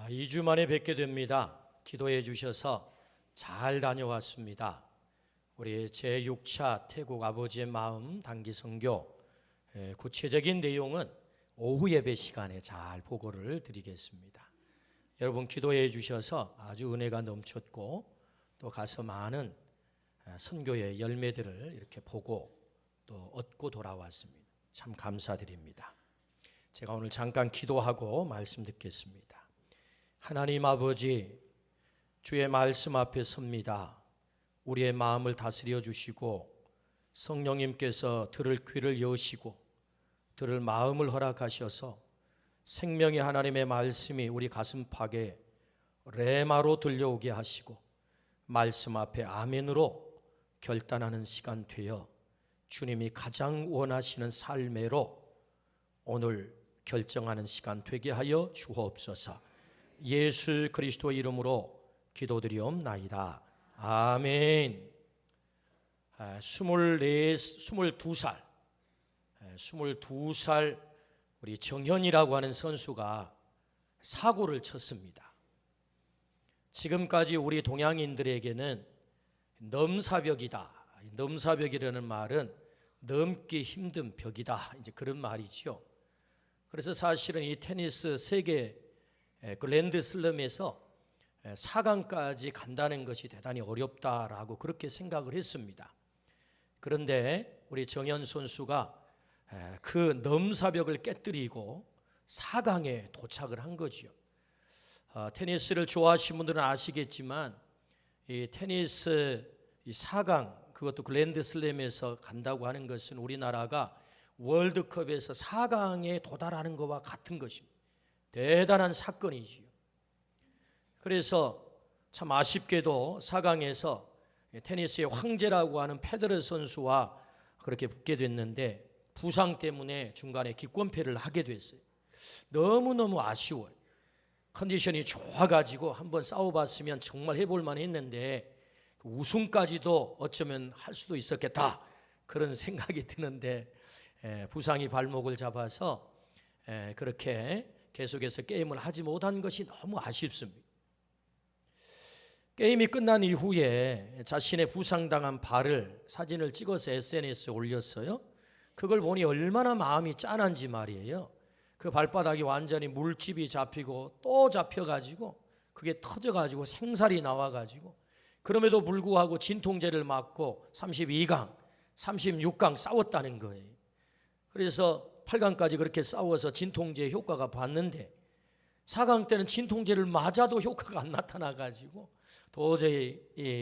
2주 만에 뵙게 됩니다. 기도해 주셔서 잘 다녀왔습니다. 우리 제6차 태국 아버지의 마음 단기 선교 구체적인 내용은 오후 예배 시간에 잘 보고를 드리겠습니다. 여러분 기도해 주셔서 아주 은혜가 넘쳤고 또 가서 많은 선교의 열매들을 이렇게 보고 또 얻고 돌아왔습니다. 참 감사드립니다. 제가 오늘 잠깐 기도하고 말씀 듣겠습니다. 하나님 아버지, 주의 말씀 앞에 섭니다. 우리의 마음을 다스려 주시고 성령님께서 들을 귀를 여시고 들을 마음을 허락하셔서 생명의 하나님의 말씀이 우리 가슴팍에 레마로 들려오게 하시고 말씀 앞에 아멘으로 결단하는 시간 되어 주님이 가장 원하시는 삶으로 오늘 결정하는 시간 되게 하여 주옵소서. 예수 그리스도 이름으로 기도드리옵나이다. 아멘. 22살 우리 정현이라고 하는 선수가 사고를 쳤습니다. 지금까지 우리 동양인들에게는 넘사벽이다. 넘사벽이라는 말은 넘기 힘든 벽이다. 이제 그런 말이죠. 그래서 사실은 이 테니스 세계 그랜드슬램에서 4강까지 간다는 것이 대단히 어렵다라고 그렇게 생각을 했습니다. 그런데 우리 정현 선수가 그 넘사벽을 깨뜨리고 4강에 도착을 한 거지요. 테니스를 좋아하시는 분들은 아시겠지만 이 테니스 4강 그것도 그랜드슬램에서 간다고 하는 것은 우리나라가 월드컵에서 4강에 도달하는 것과 같은 것입니다. 대단한 사건이지요. 그래서 참 아쉽게도 4강에서 테니스의 황제라고 하는 페데러 선수와 그렇게 붙게 됐는데 부상 때문에 중간에 기권패를 하게 됐어요. 너무너무 아쉬워요. 컨디션이 좋아가지고 한번 싸워봤으면 정말 해볼만 했는데 우승까지도 어쩌면 할 수도 있었겠다 그런 생각이 드는데 부상이 발목을 잡아서 그렇게 계속해서 게임을 하지 못한 것이 너무 아쉽습니다. 게임이 끝난 이후에 자신의 부상당한 발을 사진을 찍어서 SNS에 올렸어요. 그걸 보니 얼마나 마음이 짠한지 말이에요. 그 발바닥이 완전히 물집이 잡히고 또 잡혀가지고 그게 터져가지고 생살이 나와가지고 그럼에도 불구하고 진통제를 맞고 32강, 36강 싸웠다는 거예요. 그래서 8강까지 그렇게 싸워서 진통제 효과가 봤는데 4강 때는 진통제를 맞아도 효과가 안 나타나가지고 도저히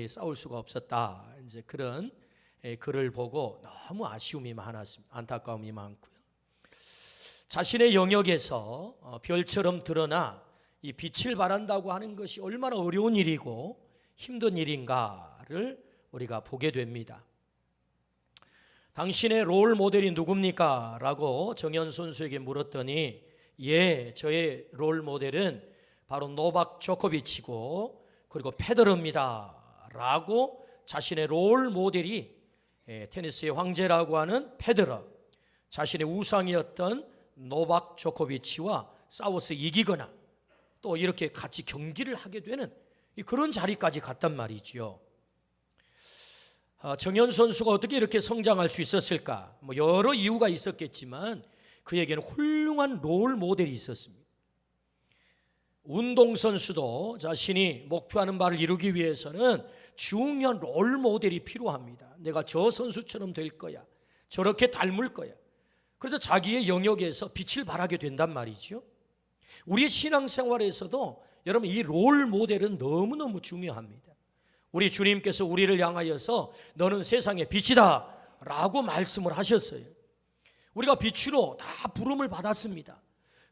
싸울 수가 없었다. 이제 그런 글을 보고 너무 아쉬움이 많았습니다. 안타까움이 많고요. 자신의 영역에서 별처럼 드러나 이 빛을 발한다고 하는 것이 얼마나 어려운 일이고 힘든 일인가를 우리가 보게 됩니다. 당신의 롤 모델이 누굽니까? 라고 정현 선수에게 물었더니 저의 롤 모델은 바로 노박 조코비치고 그리고 페데러입니다. 라고 자신의 롤 모델이 테니스의 황제라고 하는 페데러, 자신의 우상이었던 노박 조코비치와 싸워서 이기거나 또 이렇게 같이 경기를 하게 되는 그런 자리까지 갔단 말이지요. 정현 선수가 어떻게 이렇게 성장할 수 있었을까? 여러 이유가 있었겠지만 그에게는 훌륭한 롤 모델이 있었습니다. 운동선수도 자신이 목표하는 바를 이루기 위해서는 중요한 롤 모델이 필요합니다. 내가 저 선수처럼 될 거야. 저렇게 닮을 거야. 그래서 자기의 영역에서 빛을 발하게 된단 말이죠. 우리의 신앙생활에서도 여러분 이 롤 모델은 너무너무 중요합니다. 우리 주님께서 우리를 향하여서 너는 세상의 빛이다 라고 말씀을 하셨어요. 우리가 빛으로 다 부름을 받았습니다.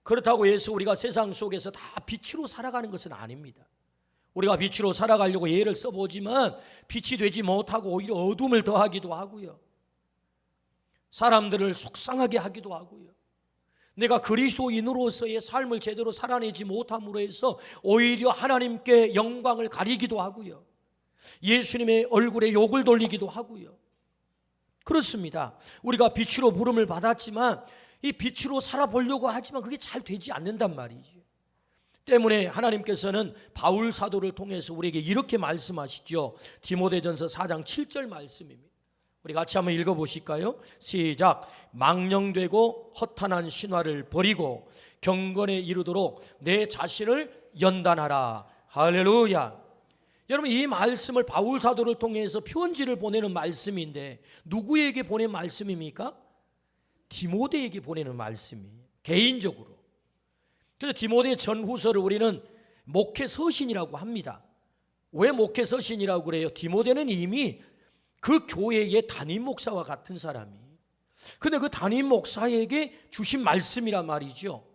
그렇다고 해서 우리가 세상 속에서 다 빛으로 살아가는 것은 아닙니다. 우리가 빛으로 살아가려고 예를 써보지만 빛이 되지 못하고 오히려 어둠을 더하기도 하고요. 사람들을 속상하게 하기도 하고요. 내가 그리스도인으로서의 삶을 제대로 살아내지 못함으로 해서 오히려 하나님께 영광을 가리기도 하고요. 예수님의 얼굴에 욕을 돌리기도 하고요. 그렇습니다. 우리가 빛으로 부름을 받았지만 이 빛으로 살아보려고 하지만 그게 잘 되지 않는단 말이죠. 때문에 하나님께서는 바울 사도를 통해서 우리에게 이렇게 말씀하시죠. 디모데전서 4장 7절 말씀입니다. 우리 같이 한번 읽어보실까요? 시작. 망령되고 허탄한 신화를 버리고 경건에 이르도록 내 자신을 연단하라. 할렐루야. 여러분, 이 말씀을 바울 사도를 통해서 편지를 보내는 말씀인데 누구에게 보낸 말씀입니까? 디모데에게 보내는 말씀이에요. 개인적으로. 그래서 디모데 전후서를 우리는 목회서신이라고 합니다. 왜 목회서신이라고 그래요? 디모데는 이미 그 교회의 담임 목사와 같은 사람이. 근데 그 담임 목사에게 주신 말씀이란 말이죠.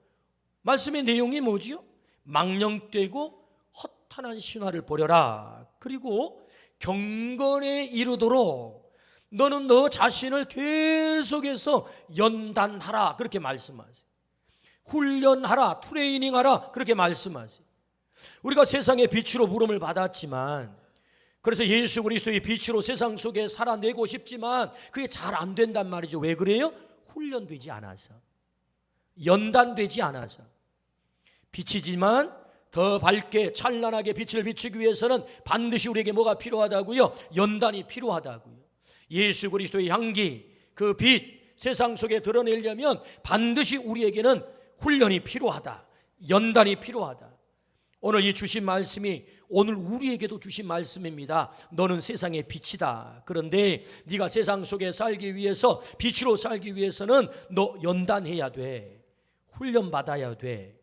말씀의 내용이 뭐지요? 망령되고 허탄한 신화를 버려라. 그리고 경건에 이르도록 너는 너 자신을 계속해서 연단하라. 그렇게 말씀하세요. 훈련하라, 트레이닝하라. 그렇게 말씀하세요. 우리가 세상의 빛으로 부름을 받았지만, 그래서 예수 그리스도의 빛으로 세상 속에 살아내고 싶지만 그게 잘 안 된단 말이죠. 왜 그래요? 훈련되지 않아서, 연단되지 않아서. 빛이지만 더 밝게 찬란하게 빛을 비추기 위해서는 반드시 우리에게 뭐가 필요하다고요? 연단이 필요하다고요. 예수 그리스도의 향기, 그 빛, 세상 속에 드러내려면 반드시 우리에게는 훈련이 필요하다, 연단이 필요하다. 오늘 이 주신 말씀이 오늘 우리에게도 주신 말씀입니다. 너는 세상의 빛이다. 그런데 네가 세상 속에 살기 위해서, 빛으로 살기 위해서는 너 연단해야 돼, 훈련받아야 돼.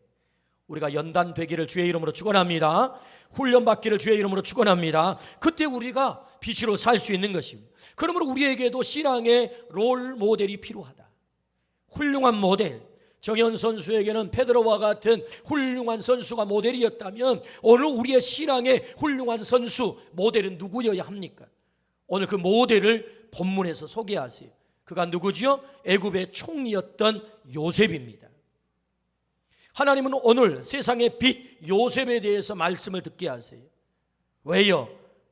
우리가 연단되기를 주의 이름으로 축원합니다. 훈련받기를 주의 이름으로 축원합니다. 그때 우리가 빛으로 살 수 있는 것입니다. 그러므로 우리에게도 신앙의 롤 모델이 필요하다. 훌륭한 모델. 정현 선수에게는 페드로와 같은 훌륭한 선수가 모델이었다면 오늘 우리의 신앙의 훌륭한 선수 모델은 누구여야 합니까? 오늘 그 모델을 본문에서 소개하세요. 그가 누구지요? 애굽의 총리였던 요셉입니다. 하나님은 오늘 세상의 빛 요셉에 대해서 말씀을 듣게 하세요. 왜요?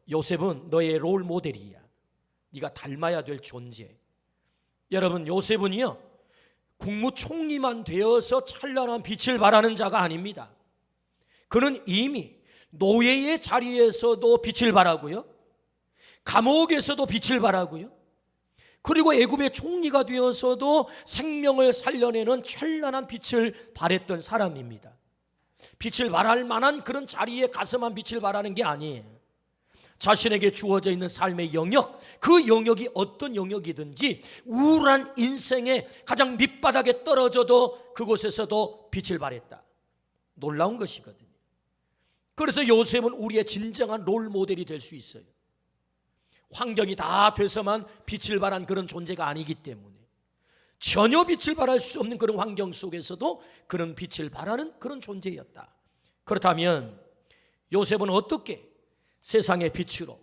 요셉은 너의 롤 모델이야. 네가 닮아야 될 존재. 여러분, 요셉은요 국무총리만 되어서 찬란한 빛을 발하는 자가 아닙니다. 그는 이미 노예의 자리에서도 빛을 발하고요, 감옥에서도 빛을 발하고요, 그리고 애굽의 총리가 되어서도 생명을 살려내는 찬란한 빛을 발했던 사람입니다. 빛을 발할 만한 그런 자리에 가서만 빛을 발하는 게 아니에요. 자신에게 주어져 있는 삶의 영역, 그 영역이 어떤 영역이든지 우울한 인생의 가장 밑바닥에 떨어져도 그곳에서도 빛을 발했다. 놀라운 것이거든요. 그래서 요셉은 우리의 진정한 롤 모델이 될 수 있어요. 환경이 다 돼서만 빛을 발한 그런 존재가 아니기 때문에, 전혀 빛을 발할 수 없는 그런 환경 속에서도 그런 빛을 발하는 그런 존재였다. 그렇다면 요셉은 어떻게 세상의 빛으로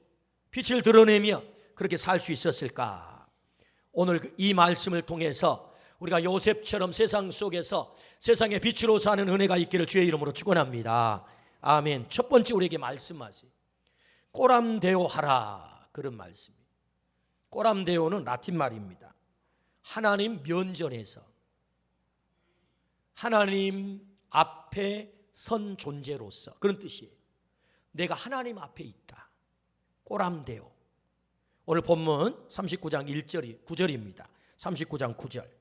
빛을 드러내며 그렇게 살 수 있었을까? 오늘 이 말씀을 통해서 우리가 요셉처럼 세상 속에서 세상의 빛으로 사는 은혜가 있기를 주의 이름으로 축원합니다. 아멘. 첫 번째 우리에게 말씀하세요. 꼬람데오 하라. 그런 말씀입니다. 꼬람데오는 라틴 말입니다. 하나님 면전에서, 하나님 앞에 선 존재로서, 그런 뜻이에요. 내가 하나님 앞에 있다. 꼬람데오. 오늘 본문 39장 1절이 9절입니다. 39장 9절.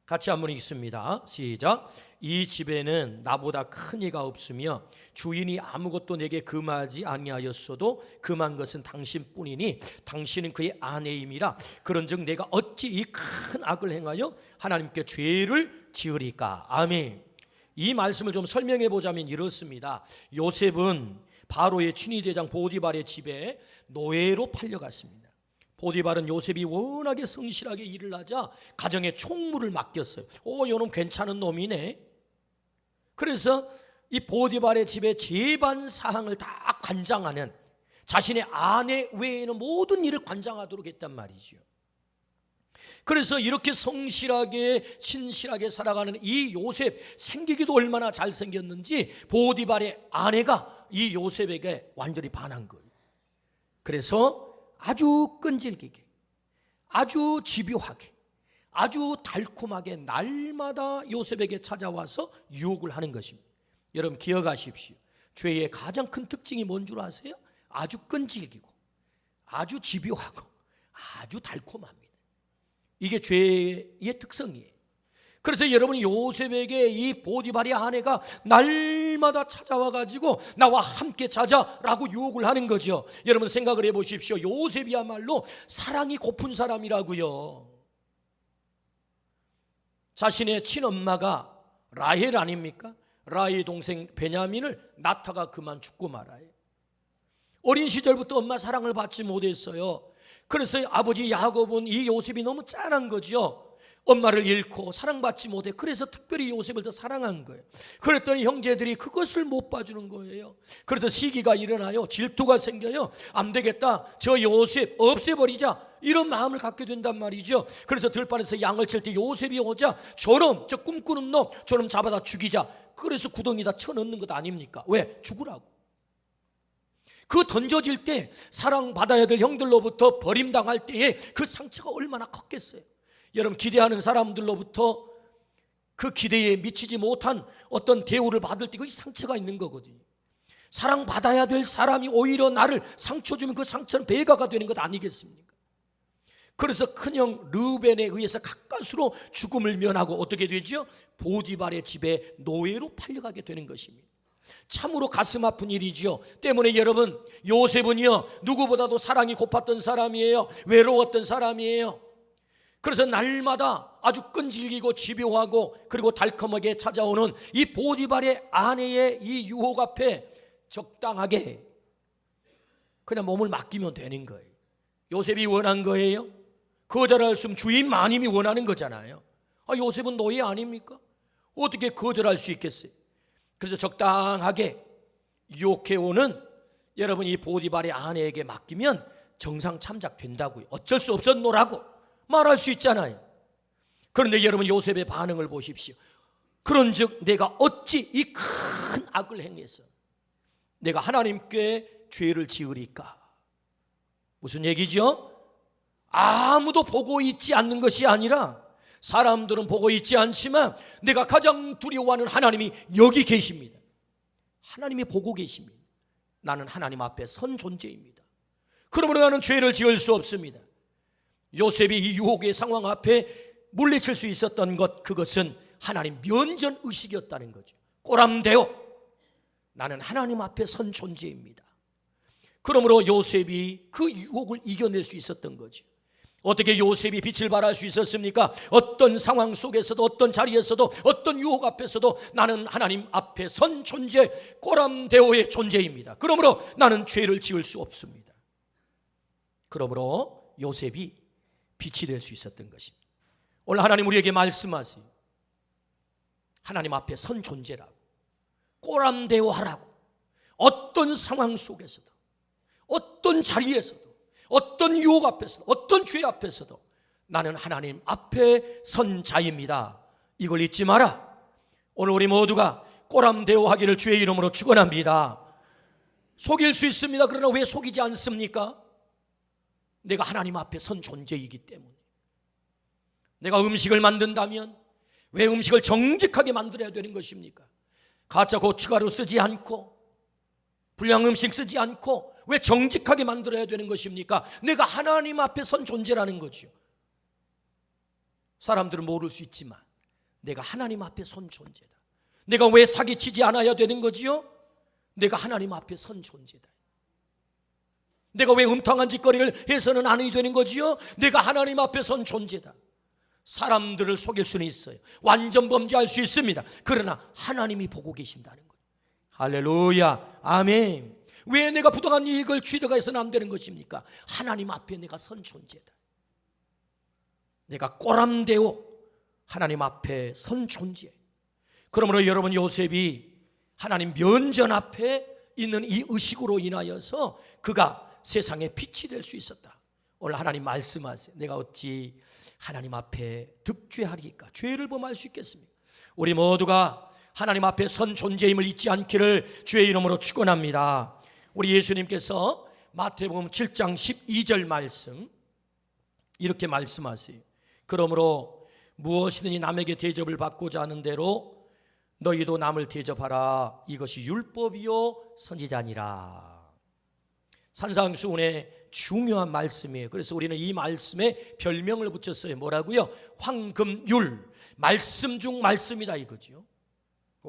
같이 한번 읽습니다. 시작. 이 집에는 나보다 큰 이가 없으며 주인이 아무것도 내게 금하지 아니하였어도 금한 것은 당신뿐이니 당신은 그의 아내임이라. 그런즉 내가 어찌 이 큰 악을 행하여 하나님께 죄를 지으리까. 아멘. 이 말씀을 좀 설명해 보자면 이렇습니다. 요셉은 바로의 친위대장 보디발의 집에 노예로 팔려갔습니다. 보디발은 요셉이 워낙에 성실하게 일을 하자 가정의 총무를 맡겼어요. 요놈 괜찮은 놈이네. 그래서 이 보디발의 집의 재반 사항을 다 관장하는, 자신의 아내 외에는 모든 일을 관장하도록 했단 말이죠. 그래서 이렇게 성실하게 신실하게 살아가는 이 요셉, 생기기도 얼마나 잘생겼는지 보디발의 아내가 이 요셉에게 완전히 반한 거예요. 그래서 아주 끈질기게, 아주 집요하게, 아주 달콤하게 날마다 요셉에게 찾아와서 유혹을 하는 것입니다. 여러분 기억하십시오. 죄의 가장 큰 특징이 뭔 줄 아세요? 아주 끈질기고 아주 집요하고 아주 달콤합니다. 이게 죄의 특성이에요. 그래서 여러분 요셉에게 이 보디발의 아내가 날마다 찾아와 가지고 나와 함께 자자라고 유혹을 하는 거죠. 여러분 생각을 해보십시오. 요셉이야말로 사랑이 고픈 사람이라고요. 자신의 친엄마가 라헬 아닙니까? 라헬의 동생 베냐민을 나타가 그만 죽고 말아요. 어린 시절부터 엄마 사랑을 받지 못했어요. 그래서 아버지 야곱은 이 요셉이 너무 짠한 거죠. 엄마를 잃고 사랑받지 못해. 그래서 특별히 요셉을 더 사랑한 거예요. 그랬더니 형제들이 그것을 못 봐주는 거예요. 그래서 시기가 일어나요. 질투가 생겨요. 안 되겠다, 저 요셉 없애버리자, 이런 마음을 갖게 된단 말이죠. 그래서 들판에서 양을 칠 때 요셉이 오자 저놈, 저 꿈꾸는 놈, 저놈 잡아다 죽이자. 그래서 구덩이다 쳐넣는 것 아닙니까? 왜? 죽으라고. 그 던져질 때 사랑받아야 될 형들로부터 버림당할 때에 그 상처가 얼마나 컸겠어요. 여러분 기대하는 사람들로부터 그 기대에 미치지 못한 어떤 대우를 받을 때 그 상처가 있는 거거든요. 사랑받아야 될 사람이 오히려 나를 상처 주면 그 상처는 배가가 되는 것 아니겠습니까? 그래서 큰형 르벤에 의해서 가까스로 죽음을 면하고 어떻게 되죠? 보디발의 집에 노예로 팔려가게 되는 것입니다. 참으로 가슴 아픈 일이죠. 때문에 여러분 요셉은요 누구보다도 사랑이 고팠던 사람이에요. 외로웠던 사람이에요. 그래서 날마다 아주 끈질기고 집요하고 그리고 달콤하게 찾아오는 이 보디발의 아내의 이 유혹 앞에 적당하게 그냥 몸을 맡기면 되는 거예요. 요셉이 원한 거예요? 거절할 수 없으면 주인 마님이 원하는 거잖아요. 요셉은 노예 아닙니까? 어떻게 거절할 수 있겠어요? 그래서 적당하게 유혹해오는 여러분 이 보디발의 아내에게 맡기면 정상 참작된다고요. 어쩔 수 없었노라고 말할 수 있잖아요. 그런데 여러분 요셉의 반응을 보십시오. 그런즉 내가 어찌 이 큰 악을 행해서 내가 하나님께 죄를 지으리까? 무슨 얘기죠? 아무도 보고 있지 않는 것이 아니라 사람들은 보고 있지 않지만 내가 가장 두려워하는 하나님이 여기 계십니다. 하나님이 보고 계십니다. 나는 하나님 앞에 선 존재입니다. 그러므로 나는 죄를 지을 수 없습니다. 요셉이 이 유혹의 상황 앞에 물리칠 수 있었던 것, 그것은 하나님 면전 의식이었다는 거죠. 꼬람대요, 나는 하나님 앞에 선 존재입니다. 그러므로 요셉이 그 유혹을 이겨낼 수 있었던 거죠. 어떻게 요셉이 빛을 발할 수 있었습니까? 어떤 상황 속에서도 어떤 자리에서도 어떤 유혹 앞에서도 나는 하나님 앞에 선 존재, 꼬람대오의 존재입니다. 그러므로 나는 죄를 지을 수 없습니다. 그러므로 요셉이 빛이 될 수 있었던 것입니다. 오늘 하나님 우리에게 말씀하세요. 하나님 앞에 선 존재라고, 꼬람대오 하라고. 어떤 상황 속에서도 어떤 자리에서도 어떤 유혹 앞에서도 어떤 죄 앞에서도 나는 하나님 앞에 선 자입니다. 이걸 잊지 마라. 오늘 우리 모두가 꼬람대오 하기를 주의 이름으로 축원합니다. 속일 수 있습니다. 그러나 왜 속이지 않습니까? 내가 하나님 앞에 선 존재이기 때문에. 내가 음식을 만든다면 왜 음식을 정직하게 만들어야 되는 것입니까? 가짜 고춧가루 쓰지 않고 불량 음식 쓰지 않고 왜 정직하게 만들어야 되는 것입니까? 내가 하나님 앞에 선 존재라는 거죠. 사람들은 모를 수 있지만 내가 하나님 앞에 선 존재다. 내가 왜 사기치지 않아야 되는 거지요? 내가 하나님 앞에 선 존재다. 내가 왜 음탕한 짓거리를 해서는 안 되는 거지요? 내가 하나님 앞에 선 존재다. 사람들을 속일 수는 있어요. 완전 범죄할 수 있습니다. 그러나 하나님이 보고 계신다는 거예요. 할렐루야, 아멘. 왜 내가 부당한 이익을 취득해서는 안 되는 것입니까? 하나님 앞에 내가 선 존재다. 내가 꼬람대오 하나님 앞에 선 존재. 그러므로 여러분 요셉이 하나님 면전 앞에 있는 이 의식으로 인하여서 그가 세상에 빛이 될 수 있었다. 오늘 하나님 말씀하세요. 내가 어찌 하나님 앞에 득죄하리까? 죄를 범할 수 있겠습니까? 우리 모두가 하나님 앞에 선 존재임을 잊지 않기를 주의 이름으로 축원합니다. 우리 예수님께서 마태복음 7장 12절 말씀 이렇게 말씀하세요. 그러므로 무엇이든지 남에게 대접을 받고자 하는 대로 너희도 남을 대접하라. 이것이 율법이요 선지자니라. 산상수훈의 중요한 말씀이에요. 그래서 우리는 이 말씀에 별명을 붙였어요. 뭐라고요? 황금율. 말씀 중 말씀이다 이거죠.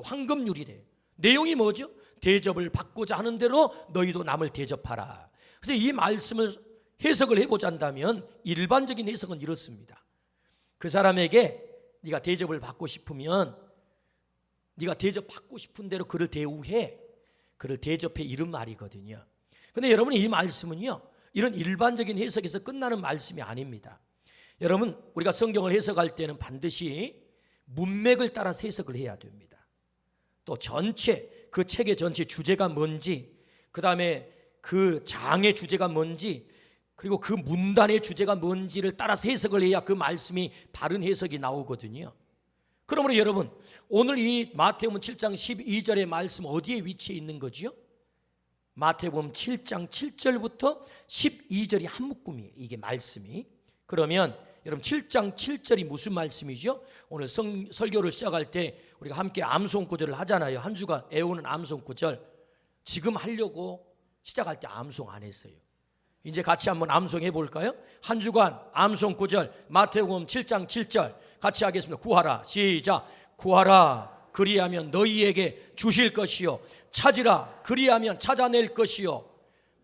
황금율이래. 내용이 뭐죠? 대접을 받고자 하는 대로 너희도 남을 대접하라. 그래서 이 말씀을 해석을 해보자 한다면 일반적인 해석은 이렇습니다. 그 사람에게 네가 대접을 받고 싶으면 네가 대접받고 싶은 대로 그를 대우해. 그를 대접해, 이런 말이거든요. 근데 여러분, 이 말씀은요, 이런 일반적인 해석에서 끝나는 말씀이 아닙니다. 여러분, 우리가 성경을 해석할 때는 반드시 문맥을 따라서 해석을 해야 됩니다. 또 전체, 그 책의 전체 주제가 뭔지, 그 다음에 그 장의 주제가 뭔지, 그리고 그 문단의 주제가 뭔지를 따라서 해석을 해야 그 말씀이 바른 해석이 나오거든요. 그러므로 여러분, 오늘 이 마태복음 7장 12절의 말씀 어디에 위치해 있는 거죠? 마태복음 7장 7절부터 12절이 한 묶음이에요. 이게 말씀이. 그러면 여러분, 7장 7절이 무슨 말씀이죠? 오늘 설교를 시작할 때 우리가 함께 암송 구절을 하잖아요. 한 주간 애우는 암송 구절. 지금 하려고 시작할 때 암송 안 했어요. 이제 같이 한번 암송해 볼까요? 한 주간 암송 구절, 마태복음 7장 7절 같이 하겠습니다. 구하라. 시작. 구하라. 그리하면 너희에게 주실 것이요. 찾으라. 그리하면 찾아낼 것이요.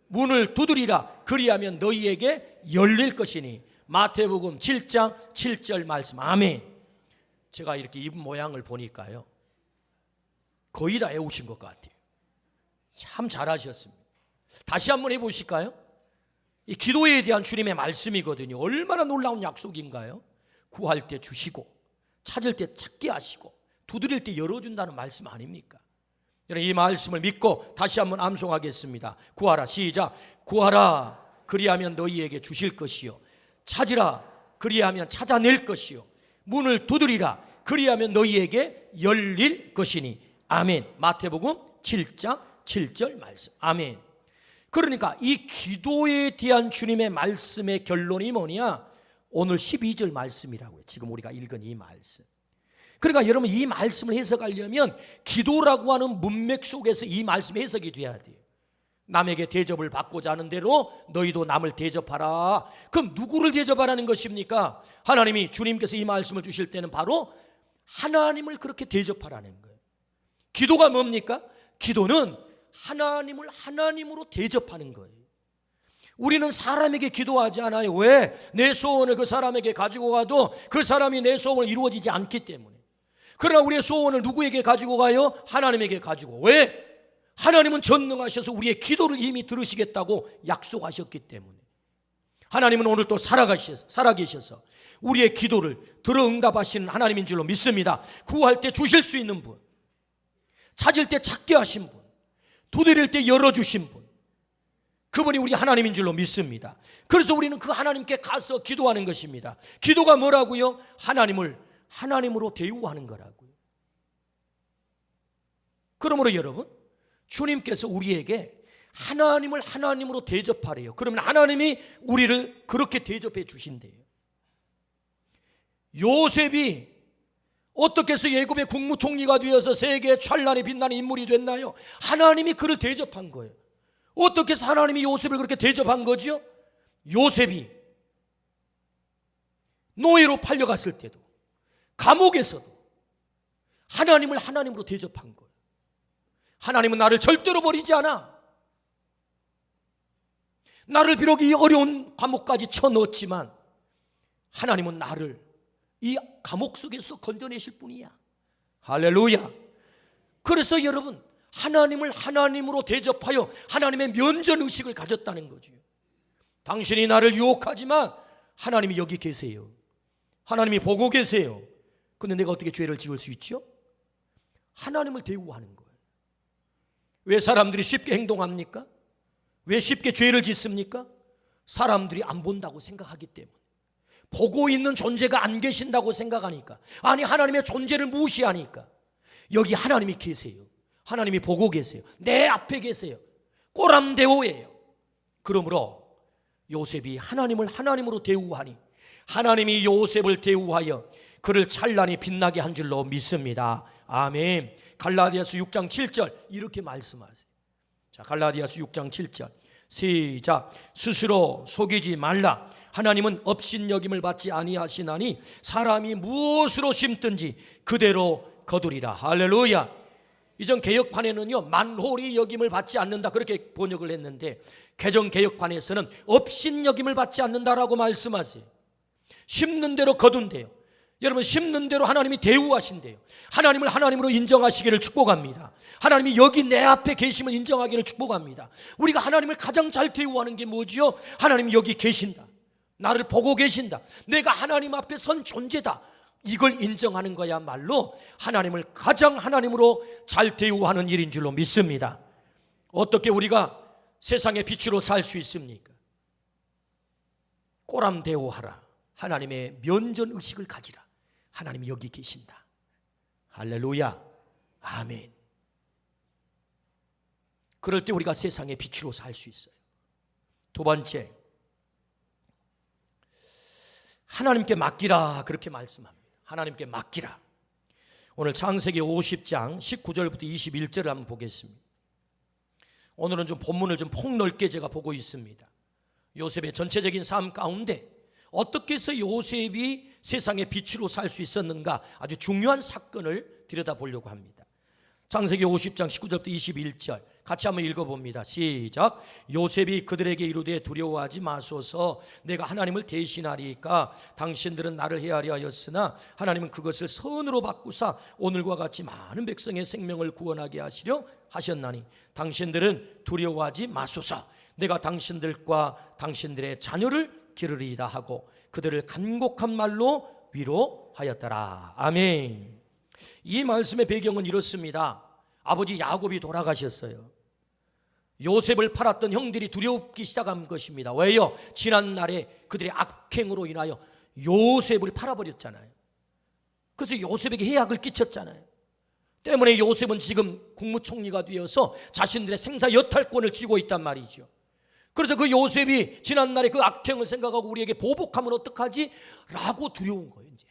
문을 두드리라. 그리하면 너희에게 열릴 것이니. 마태복음 7장 7절 말씀. 아멘. 제가 이렇게 입은 모양을 보니까요, 거의 다 외우신 것 같아요. 참 잘하셨습니다. 다시 한번 해보실까요? 이 기도에 대한 주님의 말씀이거든요. 얼마나 놀라운 약속인가요? 구할 때 주시고, 찾을 때 찾게 하시고, 두드릴 때 열어준다는 말씀 아닙니까? 여러분, 이 말씀을 믿고 다시 한번 암송하겠습니다. 구하라. 시작. 구하라. 그리하면 너희에게 주실 것이요. 찾으라. 그리하면 찾아낼 것이요. 문을 두드리라. 그리하면 너희에게 열릴 것이니. 아멘. 마태복음 7장 7절 말씀. 아멘. 그러니까 이 기도에 대한 주님의 말씀의 결론이 뭐냐? 오늘 12절 말씀이라고요. 지금 우리가 읽은 이 말씀. 그러니까 여러분, 이 말씀을 해석하려면 기도라고 하는 문맥 속에서 이 말씀이 해석이 돼야 돼요. 남에게 대접을 받고자 하는 대로 너희도 남을 대접하라. 그럼 누구를 대접하라는 것입니까? 하나님이, 주님께서 이 말씀을 주실 때는 바로 하나님을 그렇게 대접하라는 거예요. 기도가 뭡니까? 기도는 하나님을 하나님으로 대접하는 거예요. 우리는 사람에게 기도하지 않아요. 왜? 내 소원을 그 사람에게 가지고 가도 그 사람이 내 소원을 이루어지지 않기 때문에. 그러나 우리의 소원을 누구에게 가지고 가요? 하나님에게 가지고. 왜? 하나님은 전능하셔서 우리의 기도를 이미 들으시겠다고 약속하셨기 때문에. 하나님은 오늘 또 살아계셔서 우리의 기도를 들어 응답하시는 하나님인 줄로 믿습니다. 구할 때 주실 수 있는 분, 찾을 때 찾게 하신 분, 두드릴 때 열어주신 분, 그분이 우리 하나님인 줄로 믿습니다. 그래서 우리는 그 하나님께 가서 기도하는 것입니다. 기도가 뭐라고요? 하나님을 하나님으로 대우하는 거라고요. 그러므로 여러분, 주님께서 우리에게 하나님을 하나님으로 대접하래요. 그러면 하나님이 우리를 그렇게 대접해 주신대요. 요셉이 어떻게 해서 애굽의 국무총리가 되어서 세계에 찬란히 빛나는 인물이 됐나요? 하나님이 그를 대접한 거예요. 어떻게 해서 하나님이 요셉을 그렇게 대접한 거죠? 요셉이 노예로 팔려갔을 때도, 감옥에서도 하나님을 하나님으로 대접한 거예요. 하나님은 나를 절대로 버리지 않아. 나를 비록 이 어려운 감옥까지 쳐넣었지만 하나님은 나를 이 감옥 속에서도 건져내실 분이야. 할렐루야. 그래서 여러분, 하나님을 하나님으로 대접하여 하나님의 면전의식을 가졌다는 거죠. 당신이 나를 유혹하지만 하나님이 여기 계세요. 하나님이 보고 계세요. 그런데 내가 어떻게 죄를 지을 수 있죠? 하나님을 대우하는 거예요. 왜 사람들이 쉽게 행동합니까? 왜 쉽게 죄를 짓습니까? 사람들이 안 본다고 생각하기 때문에, 보고 있는 존재가 안 계신다고 생각하니까, 아니 하나님의 존재를 무시하니까. 여기 하나님이 계세요. 하나님이 보고 계세요. 내 앞에 계세요. 꼬람대오예요. 그러므로 요셉이 하나님을 하나님으로 대우하니 하나님이 요셉을 대우하여 그를 찬란히 빛나게 한 줄로 믿습니다. 아멘. 갈라디아서 6장 7절 이렇게 말씀하세요. 자, 갈라디아서 6장 7절 시작. 스스로 속이지 말라. 하나님은 업신여김을 받지 아니하시나니 사람이 무엇으로 심든지 그대로 거두리라. 할렐루야. 이전 개혁판에는요, 만홀히 여김을 받지 않는다 그렇게 번역을 했는데, 개정 개혁판에서는 업신여김을 받지 않는다라고 말씀하세요. 심는 대로 거둔대요. 여러분, 심는 대로 하나님이 대우하신대요. 하나님을 하나님으로 인정하시기를 축복합니다. 하나님이 여기 내 앞에 계심을 인정하기를 축복합니다. 우리가 하나님을 가장 잘 대우하는 게 뭐지요? 하나님이 여기 계신다, 나를 보고 계신다, 내가 하나님 앞에 선 존재다, 이걸 인정하는 거야말로 하나님을 가장 하나님으로 잘 대우하는 일인 줄로 믿습니다. 어떻게 우리가 세상의 빛으로 살 수 있습니까? 꼬람 대우하라. 하나님의 면전의식을 가지라. 하나님이 여기 계신다. 할렐루야. 아멘. 그럴 때 우리가 세상의 빛으로 살 수 있어요. 두 번째, 하나님께 맡기라 그렇게 말씀합니다. 하나님께 맡기라. 오늘 창세기 50장 19절부터 21절을 한번 보겠습니다. 오늘은 좀 본문을 좀 폭넓게 제가 보고 있습니다. 요셉의 전체적인 삶 가운데 어떻게 해서 요셉이 세상의 빛으로 살 수 있었는가, 아주 중요한 사건을 들여다보려고 합니다. 창세기 50장 19절부터 21절 같이 한번 읽어봅니다. 시작. 요셉이 그들에게 이르되 두려워하지 마소서, 내가 하나님을 대신하리까. 당신들은 나를 해하려 하였으나 하나님은 그것을 선으로 바꾸사 오늘과 같이 많은 백성의 생명을 구원하게 하시려 하셨나니 당신들은 두려워하지 마소서, 내가 당신들과 당신들의 자녀를 기르리이다 하고 그들을 간곡한 말로 위로하였더라. 아멘. 이 말씀의 배경은 이렇습니다. 아버지 야곱이 돌아가셨어요. 요셉을 팔았던 형들이 두렵기 시작한 것입니다. 왜요? 지난날에 그들의 악행으로 인하여 요셉을 팔아버렸잖아요. 그래서 요셉에게 해악을 끼쳤잖아요. 때문에 요셉은 지금 국무총리가 되어서 자신들의 생사 여탈권을 쥐고 있단 말이죠. 그래서 그 요셉이 지난날에 그 악행을 생각하고 우리에게 보복하면 어떡하지? 라고 두려운 거예요. 이제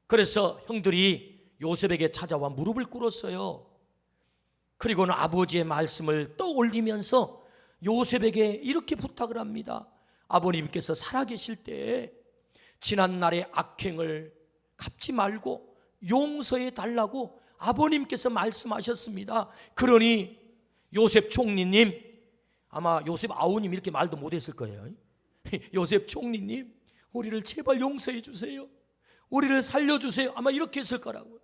그래서 형들이 요셉에게 찾아와 무릎을 꿇었어요. 그리고는 아버지의 말씀을 떠올리면서 요셉에게 이렇게 부탁을 합니다. 아버님께서 살아계실 때 지난날의 악행을 갚지 말고 용서해 달라고 아버님께서 말씀하셨습니다. 그러니 요셉 총리님, 아마 요셉 아우님 이렇게 말도 못했을 거예요. 요셉 총리님, 우리를 제발 용서해 주세요, 우리를 살려주세요, 아마 이렇게 했을 거라고요.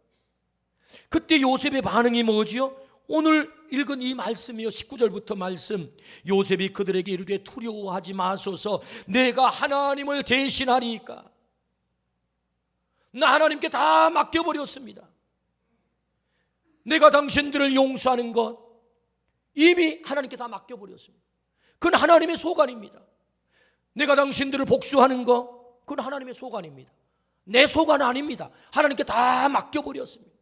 그때 요셉의 반응이 뭐지요? 오늘 읽은 이 말씀이요, 19절부터 말씀. 요셉이 그들에게 이르되 두려워하지 마소서, 내가 하나님을 대신하리까. 나 하나님께 다 맡겨버렸습니다. 내가 당신들을 용서하는 것 이미 하나님께 다 맡겨버렸습니다. 그건 하나님의 소관입니다. 내가 당신들을 복수하는 것, 그건 하나님의 소관입니다. 내 소관은 아닙니다. 하나님께 다 맡겨버렸습니다.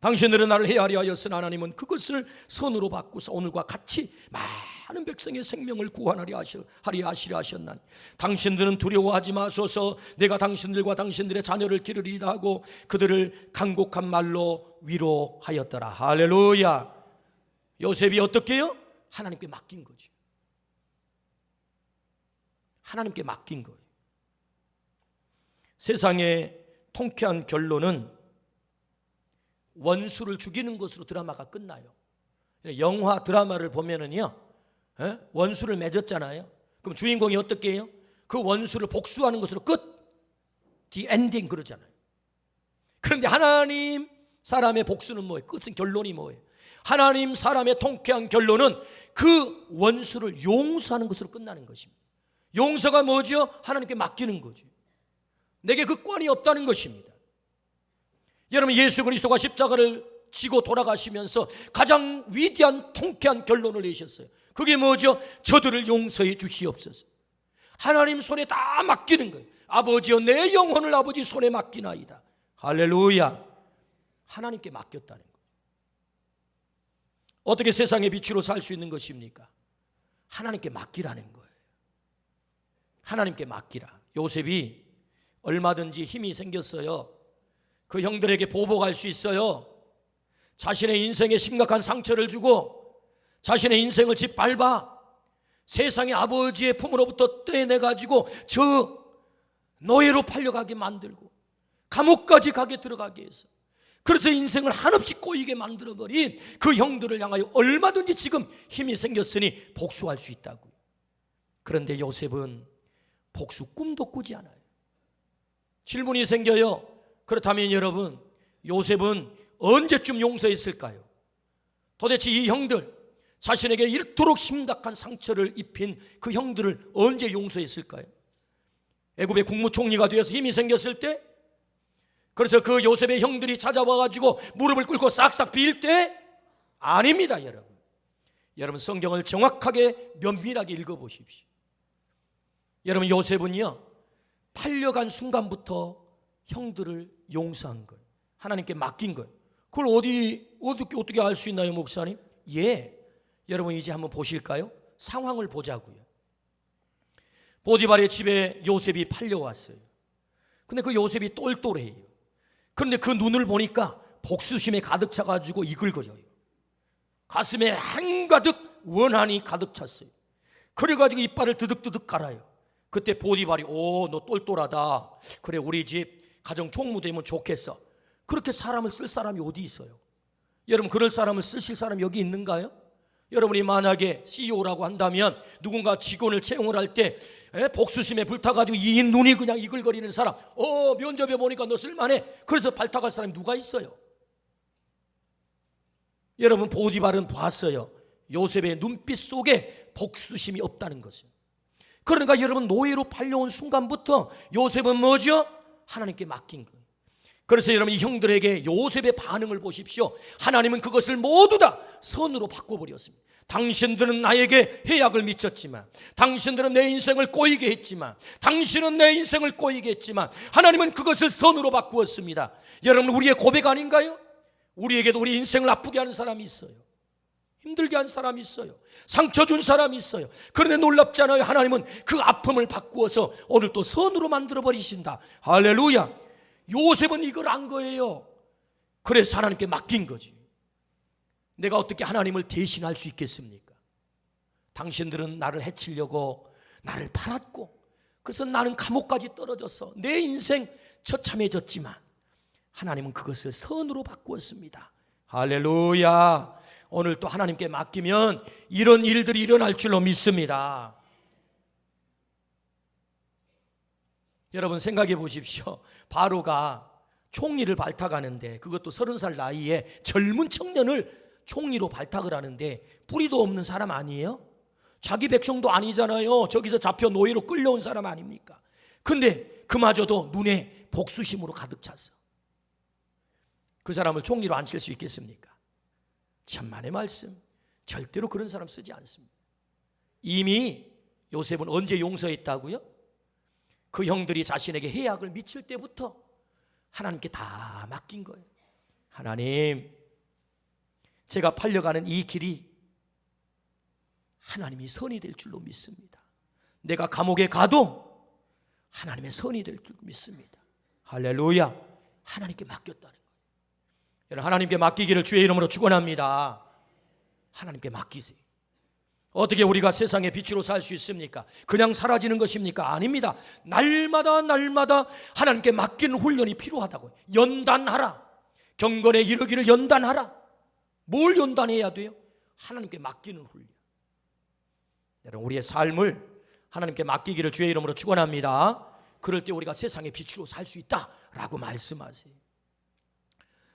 당신들은 나를 해하려 하였으나 하나님은 그것을 선으로 바꾸사 오늘과 같이 많은 백성의 생명을 구원하려 하시려 하셨나니 당신들은 두려워하지 마소서, 내가 당신들과 당신들의 자녀를 기르리이다 하고 그들을 간곡한 말로 위로하였더라. 할렐루야. 요셉이 어떻게 해요? 하나님께 맡긴 거죠. 하나님께 맡긴 거예요. 세상의 통쾌한 결론은 원수를 죽이는 것으로 드라마가 끝나요. 영화 드라마를 보면은요, 원수를 맺었잖아요. 그럼 주인공이 어떻게 해요? 그 원수를 복수하는 것으로 끝, 디 엔딩 그러잖아요. 그런데 하나님 사람의 복수는 뭐예요? 끝은 결론이 뭐예요? 하나님 사람의 통쾌한 결론은 그 원수를 용서하는 것으로 끝나는 것입니다. 용서가 뭐죠? 하나님께 맡기는 거죠. 내게 그 권이 없다는 것입니다. 여러분, 예수 그리스도가 십자가를 지고 돌아가시면서 가장 위대한 통쾌한 결론을 내셨어요. 그게 뭐죠? 저들을 용서해 주시옵소서. 하나님 손에 다 맡기는 거예요. 아버지여, 내 영혼을 아버지 손에 맡기나이다. 할렐루야. 하나님께 맡겼다는 거예요. 어떻게 세상의 빛으로 살 수 있는 것입니까? 하나님께 맡기라는 거예요. 하나님께 맡기라. 요셉이 얼마든지 힘이 생겼어요. 그 형들에게 보복할 수 있어요. 자신의 인생에 심각한 상처를 주고 자신의 인생을 짓밟아 세상의 아버지의 품으로부터 떼내가지고 저 노예로 팔려가게 만들고 감옥까지 가게 들어가게 해서, 그래서 인생을 한없이 꼬이게 만들어버린 그 형들을 향하여 얼마든지 지금 힘이 생겼으니 복수할 수 있다고요. 그런데 요셉은 복수 꿈도 꾸지 않아요. 질문이 생겨요. 그렇다면 여러분, 요셉은 언제쯤 용서했을까요? 도대체 이 형들, 자신에게 이토록 심각한 상처를 입힌 그 형들을 언제 용서했을까요? 애굽의 국무총리가 되어서 힘이 생겼을 때, 그래서 그 요셉의 형들이 찾아와가지고 무릎을 꿇고 싹싹 빌 때? 아닙니다, 여러분. 여러분, 성경을 정확하게 면밀하게 읽어보십시오. 여러분, 요셉은요, 팔려간 순간부터 형들을 용서한 거예요. 하나님께 맡긴 거예요. 그걸 어떻게 알 수 있나요, 목사님? 여러분 이제 한번 보실까요? 상황을 보자고요. 보디발의 집에 요셉이 팔려왔어요. 근데 그 요셉이 똘똘해요. 그런데 그 눈을 보니까 복수심에 가득 차가지고 이글거려요. 가슴에 한가득 원한이 가득 찼어요. 그래가지고 이빨을 드득드득 깔아요. 그때 보디발이 너 똘똘하다. 그래, 우리 집 가정 총무되면 좋겠어. 그렇게 사람을 쓸 사람이 어디 있어요? 여러분, 그럴 사람을 쓰실 사람이 여기 있는가요? 여러분이 만약에 CEO라고 한다면 누군가 직원을 채용을 할 때 복수심에 불타가지고 이 눈이 그냥 이글거리는 사람, 면접에 보니까 너 쓸만해. 그래서 발탁할 사람이 누가 있어요? 여러분, 보디발은 봤어요. 요셉의 눈빛 속에 복수심이 없다는 것을. 그러니까 여러분, 노예로 팔려온 순간부터 요셉은 뭐죠? 하나님께 맡긴 거예요. 그래서 여러분, 이 형들에게 요셉의 반응을 보십시오. 하나님은 그것을 모두 다 선으로 바꿔버렸습니다. 당신들은 나에게 해악을 미쳤지만, 당신들은 내 인생을 꼬이게 했지만, 당신은 내 인생을 꼬이게 했지만, 하나님은 그것을 선으로 바꾸었습니다. 여러분, 우리의 고백 아닌가요? 우리에게도 우리 인생을 아프게 하는 사람이 있어요. 힘들게 한 사람이 있어요. 상처 준 사람이 있어요. 그런데 놀랍잖아요. 하나님은 그 아픔을 바꾸어서 오늘 또 선으로 만들어 버리신다. 할렐루야. 요셉은 이걸 안 거예요. 그래서 하나님께 맡긴 거지. 내가 어떻게 하나님을 대신할 수 있겠습니까? 당신들은 나를 해치려고 나를 팔았고, 그래서 나는 감옥까지 떨어졌어. 내 인생 처참해졌지만 하나님은 그것을 선으로 바꾸었습니다. 할렐루야. 오늘 또 하나님께 맡기면 이런 일들이 일어날 줄로 믿습니다. 여러분, 생각해 보십시오. 바로가 총리를 발탁하는데, 그것도 30살 나이에 젊은 청년을 총리로 발탁을 하는데 뿌리도 없는 사람 아니에요? 자기 백성도 아니잖아요. 저기서 잡혀 노예로 끌려온 사람 아닙니까? 근데 그마저도 눈에 복수심으로 가득 찼어. 그 사람을 총리로 앉힐 수 있겠습니까? 천만의 말씀, 절대로 그런 사람 쓰지 않습니다. 이미 요셉은 언제 용서했다고요? 그 형들이 자신에게 해악을 미칠 때부터 하나님께 다 맡긴 거예요. 하나님, 제가 팔려가는 이 길이 하나님이 선이 될 줄로 믿습니다. 내가 감옥에 가도 하나님의 선이 될 줄 믿습니다. 할렐루야. 하나님께 맡겼다는 거예요. 여러분, 하나님께 맡기기를 주의 이름으로 축원합니다. 하나님께 맡기세요. 어떻게 우리가 세상의 빛으로 살 수 있습니까? 그냥 사라지는 것입니까? 아닙니다. 날마다 하나님께 맡기는 훈련이 필요하다고요. 연단하라. 경건에 이르기를 연단하라. 뭘 연단해야 돼요? 하나님께 맡기는 훈련. 여러분, 우리의 삶을 하나님께 맡기기를 주의 이름으로 축원합니다. 그럴 때 우리가 세상의 빛으로 살 수 있다라고 말씀하세요.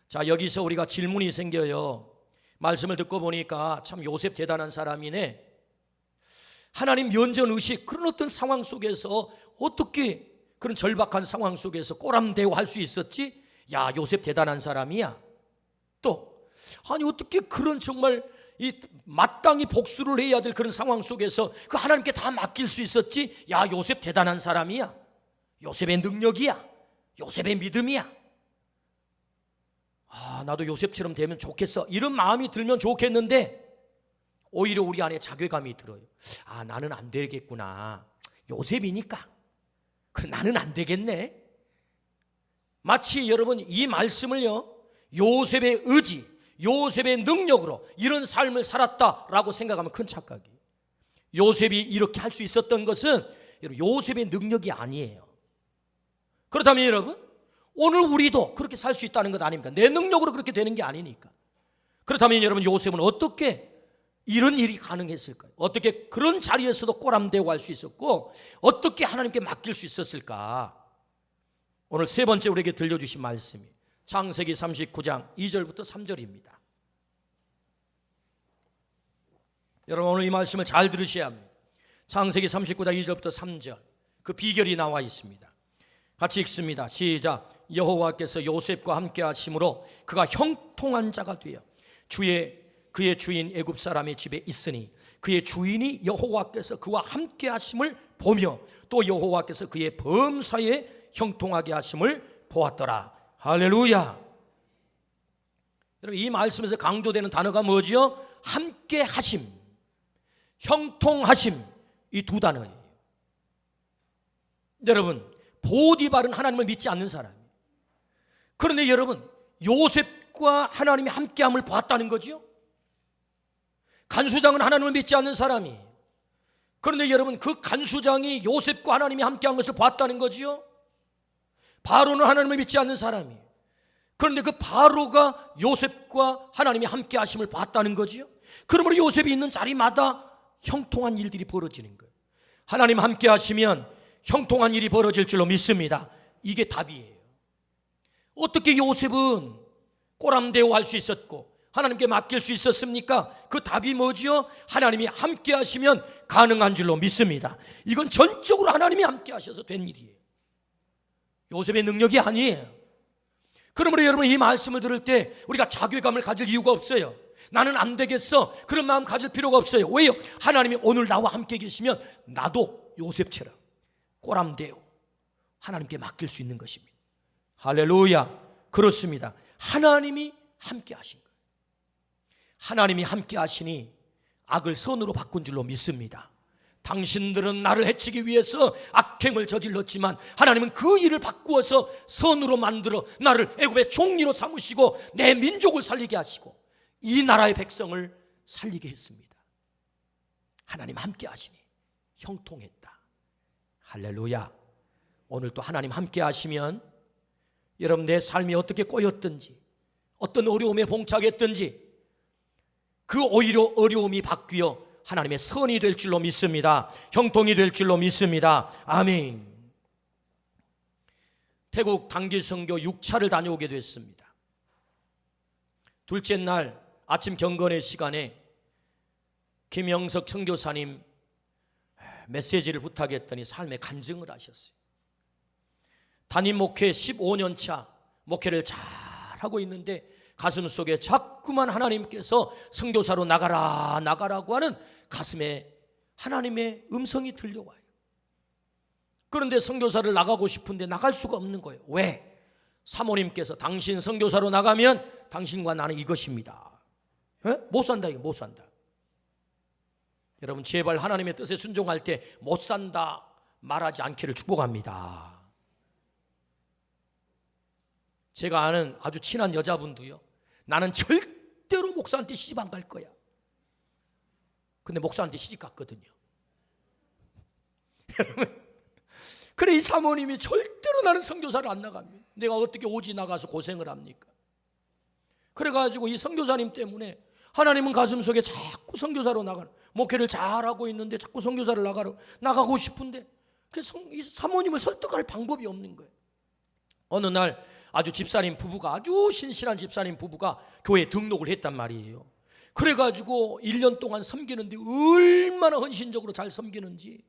자, 여기서 우리가 질문이 생겨요. 말씀을 듣고 보니까 참 요셉 대단한 사람이네. 하나님 면전의식, 그런 어떤 상황 속에서 어떻게 그런 절박한 상황 속에서 꼬람대고 수 있었지? 야, 요셉 대단한 사람이야. 또 아니, 어떻게 그런 정말 이 마땅히 복수를 해야 될 그런 상황 속에서 그 하나님께 다 맡길 수 있었지? 야, 요셉 대단한 사람이야. 요셉의 능력이야. 요셉의 믿음이야. 나도 요셉처럼 되면 좋겠어. 이런 마음이 들면 좋겠는데 오히려 우리 안에 자괴감이 들어요. 나는 안 되겠구나. 요셉이니까. 그래, 나는 안 되겠네. 마치 여러분 이 말씀을요, 요셉의 의지, 요셉의 능력으로 이런 삶을 살았다라고 생각하면 큰 착각이에요. 요셉이 이렇게 할 수 있었던 것은 요셉의 능력이 아니에요. 그렇다면 여러분, 오늘 우리도 그렇게 살 수 있다는 것 아닙니까? 내 능력으로 그렇게 되는 게 아니니까. 그렇다면 여러분, 요셉은 어떻게 이런 일이 가능했을까요? 어떻게 그런 자리에서도 꼬람대고 할 수 있었고, 어떻게 하나님께 맡길 수 있었을까? 오늘 세 번째 우리에게 들려주신 말씀이 창세기 39장 2절부터 3절입니다. 여러분, 오늘 이 말씀을 잘 들으셔야 합니다. 창세기 39장 2절부터 3절, 그 비결이 나와 있습니다. 같이 읽습니다. 시작. 여호와께서 요셉과 함께 하심으로 그가 형통한 자가 되어 그의 주인 애굽 사람의 집에 있으니 그의 주인이 여호와께서 그와 함께 하심을 보며 또 여호와께서 그의 범사에 형통하게 하심을 보았더라. 할렐루야. 여러분, 이 말씀에서 강조되는 단어가 뭐죠? 함께 하심, 형통하심, 이 두 단어예요. 여러분, 보디발은 하나님을 믿지 않는 사람이에요. 그런데 여러분, 요셉과 하나님이 함께함을 보았다는 거죠. 간수장은 하나님을 믿지 않는 사람이에요. 그런데 여러분, 그 간수장이 요셉과 하나님이 함께한 것을 보았다는 거죠. 바로는 하나님을 믿지 않는 사람이에요. 그런데 그 바로가 요셉과 하나님이 함께 하심을 봤다는 거죠. 그러므로 요셉이 있는 자리마다 형통한 일들이 벌어지는 거예요. 하나님 함께 하시면 형통한 일이 벌어질 줄로 믿습니다. 이게 답이에요. 어떻게 요셉은 꼬람대오 할 수 있었고 하나님께 맡길 수 있었습니까? 그 답이 뭐지요? 하나님이 함께 하시면 가능한 줄로 믿습니다. 이건 전적으로 하나님이 함께 하셔서 된 일이에요. 요셉의 능력이 아니에요. 그러므로 여러분, 이 말씀을 들을 때 우리가 자괴감을 가질 이유가 없어요. 나는 안 되겠어, 그런 마음 가질 필요가 없어요. 왜요? 하나님이 오늘 나와 함께 계시면 나도 요셉처럼 꼬람대요 하나님께 맡길 수 있는 것입니다. 할렐루야. 그렇습니다. 하나님이 함께 하신 거예요. 하나님이 함께 하시니 악을 선으로 바꾼 줄로 믿습니다. 당신들은 나를 해치기 위해서 악행을 저질렀지만 하나님은 그 일을 바꾸어서 선으로 만들어 나를 애굽의 종리로 삼으시고 내 민족을 살리게 하시고 이 나라의 백성을 살리게 했습니다. 하나님 함께 하시니 형통했다. 할렐루야. 오늘 또 하나님 함께 하시면 여러분, 내 삶이 어떻게 꼬였든지 어떤 어려움에 봉착했든지 그 오히려 어려움이 바뀌어 하나님의 선이 될 줄로 믿습니다. 형통이 될 줄로 믿습니다. 아멘. 태국 단기 선교 6차를 다녀오게 됐습니다. 둘째 날 아침 경건의 시간에 김영석 선교사님 메시지를 부탁했더니 삶의 간증을 하셨어요. 담임 목회 15년 차 목회를 잘 하고 있는데 가슴속에 자꾸만 하나님께서 선교사로 나가라고 하는 가슴에 하나님의 음성이 들려와요. 그런데 선교사를 나가고 싶은데 나갈 수가 없는 거예요. 왜? 사모님께서 당신 선교사로 나가면 당신과 나는 이것입니다. 못 산다, 이거 못 산다. 여러분, 제발 하나님의 뜻에 순종할 때 못 산다 말하지 않기를 축복합니다. 제가 아는 아주 친한 여자분도요, 나는 절대로 목사한테 시집 안 갈 거야. 근데 목사한테 시집 갔거든요. 그래, 이 사모님이 절대로 나는 선교사를 안 나갑니다. 내가 어떻게 오지 나가서 고생을 합니까? 그래가지고 이 선교사님 때문에 하나님은 가슴속에 자꾸 선교사로 나가는, 목회를 잘하고 있는데 자꾸 선교사를 나가고 싶은데 이 사모님을 설득할 방법이 없는 거예요. 어느 날 아주 집사님 부부가, 아주 신실한 집사님 부부가 교회에 등록을 했단 말이에요. 그래가지고 1년 동안 섬기는데 얼마나 헌신적으로 잘 섬기는지,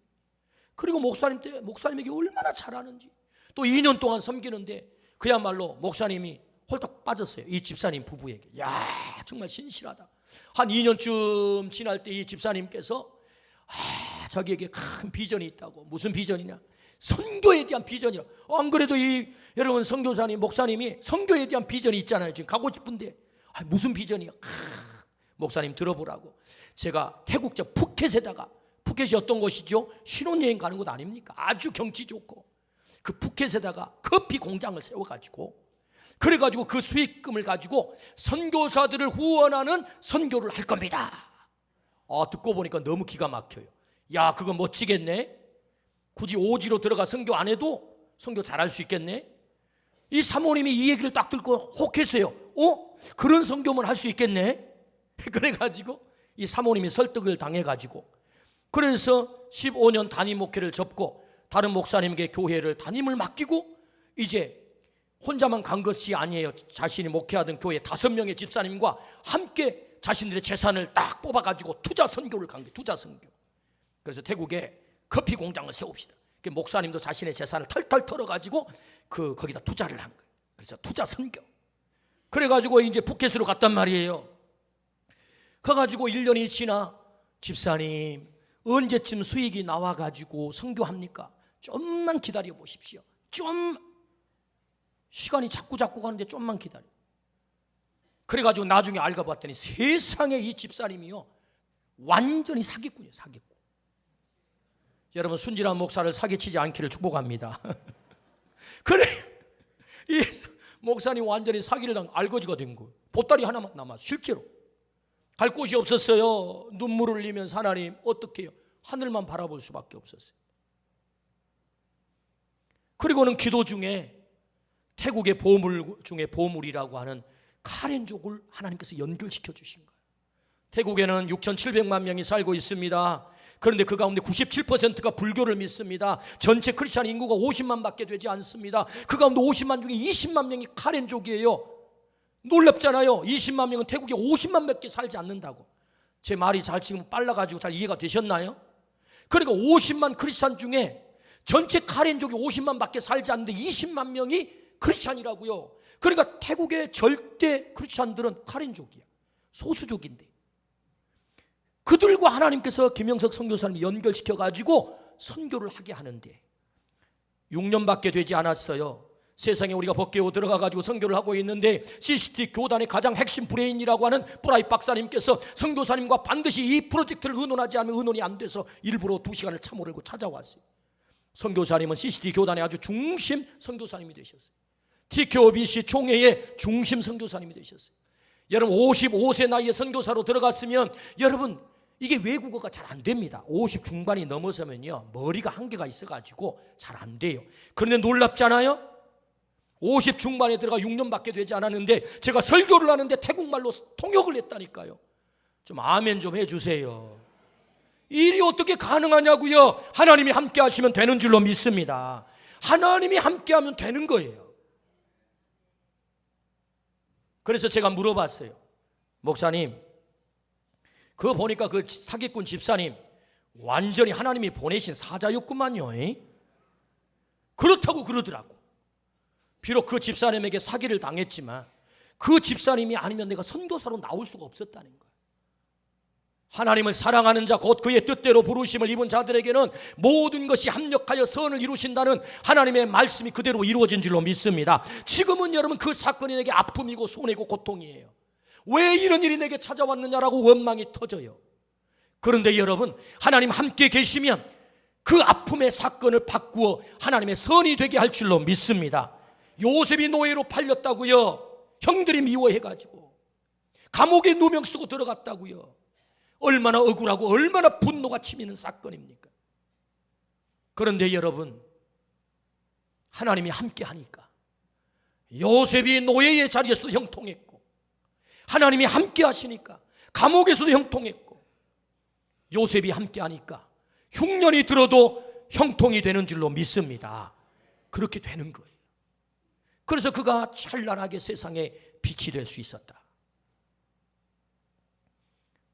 그리고 목사님에게 얼마나 잘하는지, 또 2년 동안 섬기는데 그야말로 목사님이 홀딱 빠졌어요. 이 집사님 부부에게. 야, 정말 신실하다. 한 2년쯤 지날 때 이 집사님께서 자기에게 큰 비전이 있다고. 무슨 비전이냐? 선교에 대한 비전이라. 안 그래도 여러분 선교사님, 목사님이 선교에 대한 비전이 있잖아요. 지금 가고 싶은데 무슨 비전이야? 목사님 들어보라고. 제가 태국저 푸켓에다가, 푸켓이 어떤 곳이죠? 신혼여행 가는 곳 아닙니까? 아주 경치 좋고 그 푸켓에다가 커피 공장을 세워가지고, 그래가지고 그 수익금을 가지고 선교사들을 후원하는 선교를 할 겁니다. 듣고 보니까 너무 기가 막혀요. 야, 그거 멋지겠네. 굳이 오지로 들어가 선교 안 해도 선교 잘할 수 있겠네. 이 사모님이 이 얘기를 딱 듣고 혹했어요. 그런 선교만 할 수 있겠네. 그래가지고 이 사모님이 설득을 당해가지고, 그래서 15년 담임 목회를 접고 다른 목사님에게 교회를 담임을 맡기고, 이제 혼자만 간 것이 아니에요. 자신이 목회하던 교회 5명의 집사님과 함께 자신들의 재산을 딱 뽑아가지고 투자 선교를 간 거예요. 투자 선교. 그래서 태국에 커피 공장을 세웁시다. 목사님도 자신의 재산을 털털 털어가지고 거기다 투자를 한 거예요. 그래서 투자 선교. 그래가지고 이제 푸켓으로 갔단 말이에요. 가가지고 1년이 지나, 집사님 언제쯤 수익이 나와가지고 선교합니까? 좀만 기다려 보십시오. 좀 시간이 자꾸 가는데 좀만 기다려. 그래가지고 나중에 알고 봤더니 세상에 이 집사님이요, 완전히 사기꾼이에요. 사기꾼. 여러분, 순진한 목사를 사기치지 않기를 축복합니다. 그래, 이 목사님 완전히 사기를 당 알거지가 된 거예요. 보따리 하나만 남았어요. 실제로 갈 곳이 없었어요. 눈물을 흘리면서 하나님 어떻게 해요? 하늘만 바라볼 수밖에 없었어요. 그리고는 기도 중에 태국의 보물 중에 보물이라고 하는 카렌족을 하나님께서 연결시켜 주신 거예요. 태국에는 6,700만 명이 살고 있습니다. 그런데 그 가운데 97%가 불교를 믿습니다. 전체 크리스찬 인구가 50만 밖에 되지 않습니다. 그 가운데 50만 중에 20만 명이 카렌족이에요. 놀랍잖아요. 20만 명은 태국에 50만 밖에 살지 않는다고. 제 말이 잘 지금 빨라가지고 잘 이해가 되셨나요? 그러니까 50만 크리스찬 중에 전체 카렌족이 50만 밖에 살지 않는데 20만 명이 크리스찬이라고요. 그러니까 태국의 절대 크리스찬들은 카렌족이야. 소수족인데, 그들과 하나님께서 김영석 선교사님을 연결시켜가지고 선교를 하게 하는데 6년밖에 되지 않았어요. 세상에 우리가 법계로 들어가가지고 선교를 하고 있는데, CCT 교단의 가장 핵심 브레인이라고 하는 브라이 박사님께서 선교사님과 반드시 이 프로젝트를 의논하지 않으면 의논이 안 돼서 일부러 2시간을 참으려고 찾아왔어요. 선교사님은 CCT 교단의 아주 중심 선교사님이 되셨어요. TKOBC 총회의 중심 선교사님이 되셨어요. 여러분, 55세 나이에 선교사로 들어갔으면, 여러분 이게 외국어가 잘 안 됩니다. 50 중반이 넘어서면요, 머리가 한계가 있어가지고 잘 안 돼요. 그런데 놀랍잖아요. 50 중반에 들어가 6년밖에 되지 않았는데 제가 설교를 하는데 태국말로 통역을 했다니까요. 좀 아멘 좀 해주세요. 일이 어떻게 가능하냐고요. 하나님이 함께 하시면 되는 줄로 믿습니다. 하나님이 함께 하면 되는 거예요. 그래서 제가 물어봤어요. 목사님, 그거 보니까 그 사기꾼 집사님 완전히 하나님이 보내신 사자였구만요. 그렇다고 그러더라고. 비록 그 집사님에게 사기를 당했지만 그 집사님이 아니면 내가 선교사로 나올 수가 없었다는 거예요. 하나님을 사랑하는 자, 곧 그의 뜻대로 부르심을 입은 자들에게는 모든 것이 합력하여 선을 이루신다는 하나님의 말씀이 그대로 이루어진 줄로 믿습니다. 지금은 여러분 그 사건이 내게 아픔이고 손해고 고통이에요. 왜 이런 일이 내게 찾아왔느냐라고 원망이 터져요. 그런데 여러분, 하나님 함께 계시면 그 아픔의 사건을 바꾸어 하나님의 선이 되게 할 줄로 믿습니다. 요셉이 노예로 팔렸다고요. 형들이 미워해가지고 감옥에 누명 쓰고 들어갔다고요. 얼마나 억울하고 얼마나 분노가 치미는 사건입니까? 그런데 여러분, 하나님이 함께 하니까 요셉이 노예의 자리에서도 형통했고, 하나님이 함께 하시니까 감옥에서도 형통했고, 요셉이 함께 하니까 흉년이 들어도 형통이 되는 줄로 믿습니다. 그렇게 되는 거예요. 그래서 그가 찬란하게 세상에 빛이 될 수 있었다.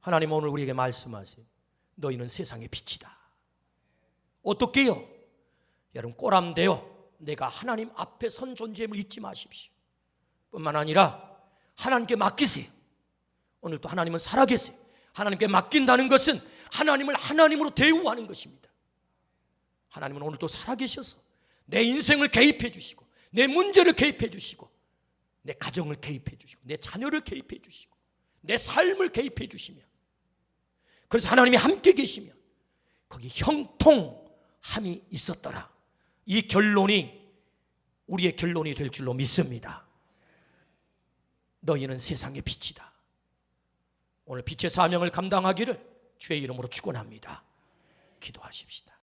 하나님 오늘 우리에게 말씀하세요. 너희는 세상의 빛이다. 어떻게요? 여러분, 꼬람되어 내가 하나님 앞에 선 존재임을 잊지 마십시오. 뿐만 아니라 하나님께 맡기세요. 오늘 또 하나님은 살아계세요. 하나님께 맡긴다는 것은 하나님을 하나님으로 대우하는 것입니다. 하나님은 오늘도 살아계셔서 내 인생을 개입해 주시고, 내 문제를 개입해 주시고, 내 가정을 개입해 주시고, 내 자녀를 개입해 주시고, 내 삶을 개입해 주시며, 그래서 하나님이 함께 계시면 거기 형통함이 있었더라. 이 결론이 우리의 결론이 될 줄로 믿습니다. 너희는 세상의 빛이다. 오늘 빛의 사명을 감당하기를 주의 이름으로 축원합니다. 기도하십시다.